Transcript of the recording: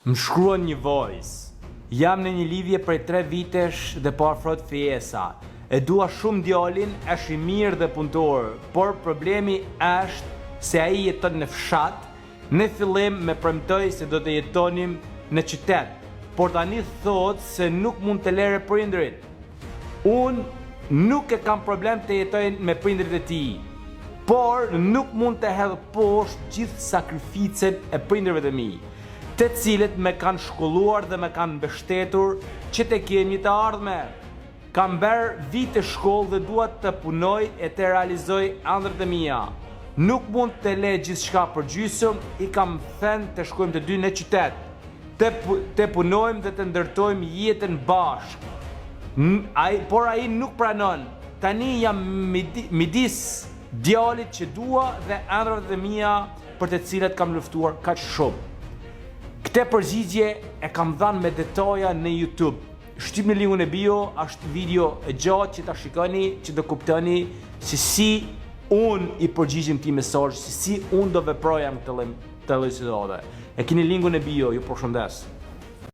Më shkruan një voice. Jam në një lidhje prej 3 vitesh dhe po afrohet fejesa. E dua shumë djalin, është i mirë dhe punëtor, por problemi është se ai jeton në fshat. Në fillim me premtoi se do të jetonim në qytet, por tani thot se nuk mund të lere prindrit. Unë nuk e kam problem të jetoj me prindrit e tij, por nuk mund të hedh poshtë gjithë sakrificën e prindërve të mi, të cilët me kanë shkolluar dhe me kanë mbështetur që të kem një të ardhme. Kam bërë vite shkollë dhe dua të punoj e të realizoj ëndrat e mia. Nuk mund të le gjithçka për gjysmë, i kam thënë të shkojmë të dy në qytet, të punojmë dhe të ndërtojmë jetën bashkë. Por ai nuk pranon. Tani jam midis djalit që dua dhe ëndrat e mia për të cilat kam luftuar kaq shumë. Këtë përgjigje e kam dhënë me detaja në YouTube. Shtyp në linkun e bio, është video e gjatë që ta shikoni, që do kuptoni se si unë i përgjigjem këtij mesazhi, si unë do veproja në këtë lloj situate. E keni linkun e bio, ju përshëndes.